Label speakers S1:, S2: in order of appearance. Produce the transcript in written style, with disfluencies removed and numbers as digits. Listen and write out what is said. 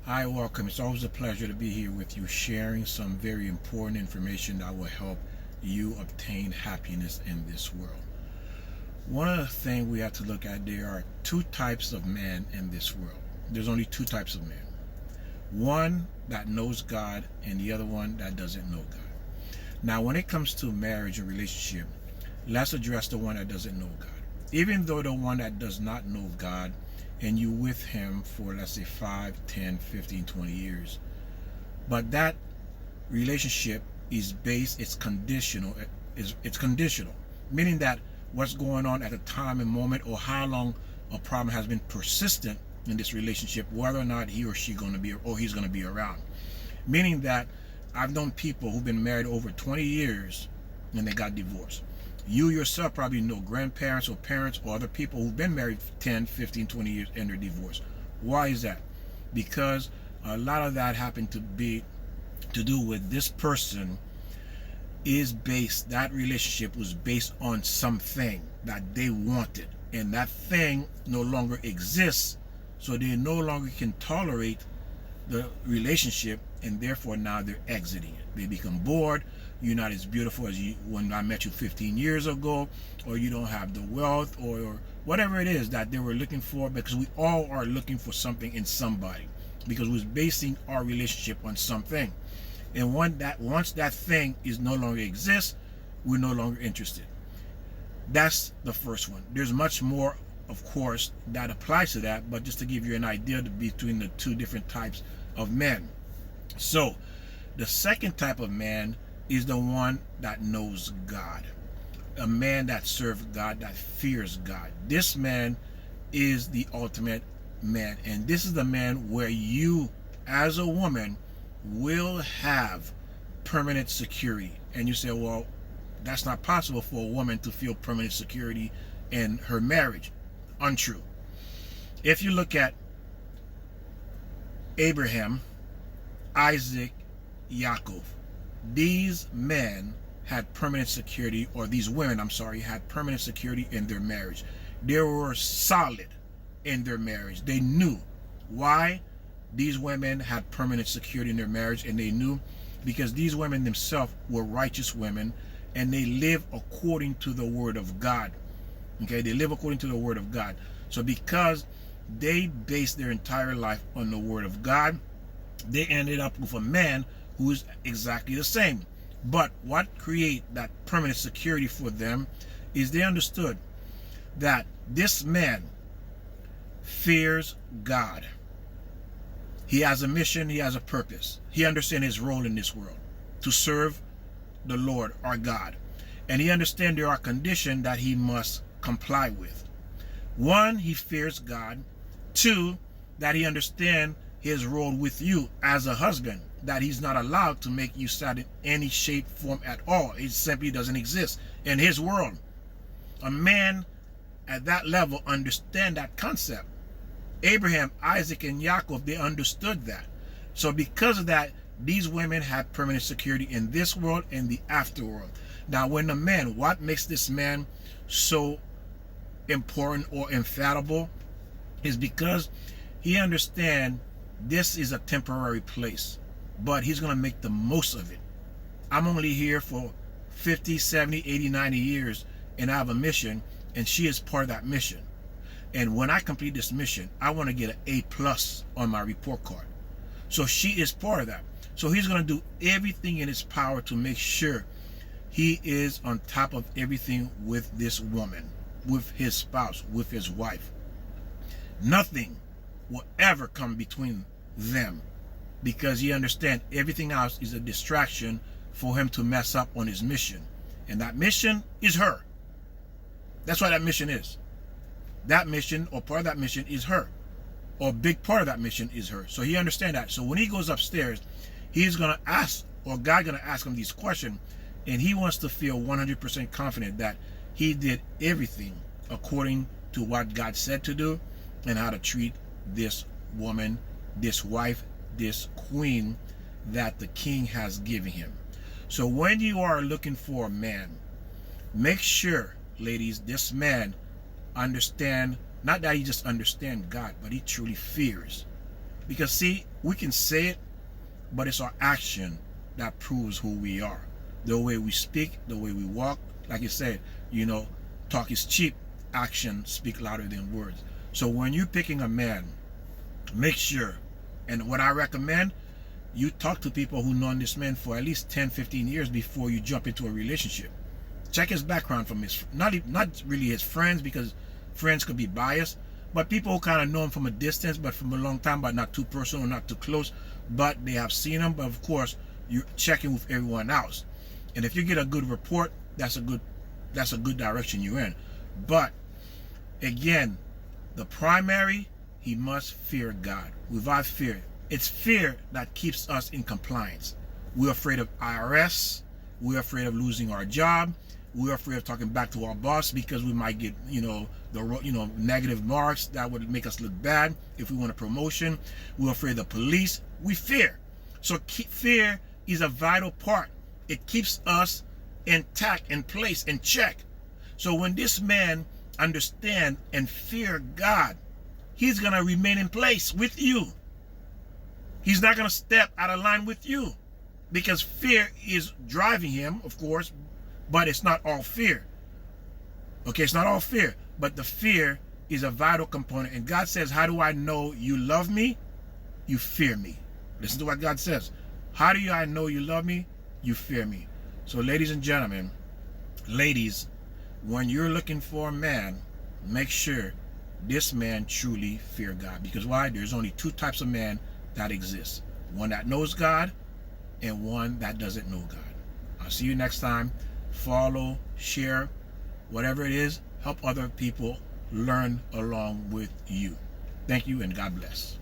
S1: Hi, welcome. It's always a pleasure to be here with you, sharing some very important information that will help you obtain happiness in this world. One of the things we have to look at, there are two types of men in this world. There's only two types of men. One that knows God and the other one that doesn't know God. Now, when it comes to marriage and relationship, let's address the one that doesn't know God. Even though the one that does not know God, and you with him for, let's say, 5, 10, 15, 20 years, but that relationship is based, it's conditional, meaning that what's going on at the time and moment, or how long a problem has been persistent in this relationship, whether or not he or she going to be, or he's going to be around. Meaning that I've known people who've been married over 20 years and they got divorced. You yourself probably know grandparents or parents or other people who've been married 10, 15, 20 years and they're divorced. Why is that? Because a lot of that happened to do with this person is based, that relationship was based on something that they wanted, and that thing no longer exists, so they no longer can tolerate the relationship, and therefore now they're exiting it. They become bored. You're not as beautiful as you when I met you 15 years ago, or you don't have the wealth, or whatever it is that they were looking for, because we all are looking for something in somebody, because we're basing our relationship on something. And once that thing is no longer exists, we're no longer interested. That's the first one. There's much more, of course, that applies to that, but just to give you an idea between the two different types of men. So the second type of man is the one that knows God, a man that serves God, that fears God. This man is the ultimate man, and this is the man where you as a woman will have permanent security. And you say, well, that's not possible for a woman to feel permanent security in her marriage. Untrue. If you look at Abraham, Isaac, Yaakov, these men had permanent security, or these women, I'm sorry, had permanent security in their marriage. They were solid in their marriage. They knew why these women had permanent security in their marriage, and they knew because these women themselves were righteous women, and they live according to the word of God. Okay, they live according to the word of God. So because they based their entire life on the word of God, they ended up with a man who is exactly the same. But what create that permanent security for them is they understood that this man fears God. He has a mission, he has a purpose. He understands his role in this world, to serve the Lord, our God. And he understands there are conditions that he must comply with. One, he fears God. Two, that he understands his role with you as a husband, that he's not allowed to make you sad in any shape, form at all. It simply doesn't exist in his world. A man at that level understands that concept. Abraham, Isaac, and Yaakov, they understood that. So because of that, these women had permanent security in this world and the afterworld. Now, when the man, what makes this man so important or infallible is because he understands this is a temporary place, but he's going to make the most of it. I'm only here for 50, 70, 80, 90 years, and I have a mission, and she is part of that mission. And when I complete this mission, I want to get an A+ on my report card. So she is part of that. So he's going to do everything in his power to make sure he is on top of everything with this woman, with his spouse, with his wife. Nothing will ever come between them, because he understands everything else is a distraction for him to mess up on his mission. And that mission is her. That's what that mission is. That mission, or part of that mission, is her. Or a big part of that mission is her. So he understands that. So when he goes upstairs, he's going to ask, or God going to ask him these questions, and he wants to feel 100% confident that he did everything according to what God said to do, and how to treat this woman, this wife, this queen that the king has given him. So when you are looking for a man, make sure, ladies, this man understand, not that he just understands God, but he truly fears. Because see, we can say it, but it's our action that proves who we are. The way we speak, the way we walk. Like you said, talk is cheap. Action speak louder than words. So when you're picking a man, make sure, and what I recommend, you talk to people who know this man for at least 10-15 years before you jump into a relationship. Check his background from his, not really his friends, because friends could be biased, but people who kind of know him from a distance, but from a long time, but not too personal, not too close, but they have seen him. But of course, you're checking with everyone else. And if you get a good report, that's a good direction you're in. But again, the primary, he must fear God. Without fear, it's fear that keeps us in compliance. We're afraid of IRS. We're afraid of losing our job. We're afraid of talking back to our boss because we might get, negative marks that would make us look bad if we want a promotion. We're afraid of the police. We fear. So fear is a vital part. It keeps us intact, in place, in check. So when this man understand and fear God, he's going to remain in place with you. He's not going to step out of line with you, because fear is driving him, of course, but it's not all fear. Okay, it's not all fear, but the fear is a vital component. And God says, how do I know you love me? You fear me. Listen to what God says. How do I know you love me? You fear me. So ladies and gentlemen, ladies, when you're looking for a man, make sure this man truly fear God. Because why? There's only two types of men that exist. One that knows God and one that doesn't know God. I'll see you next time. Follow, share, whatever it is, help other people learn along with you. Thank you and God bless.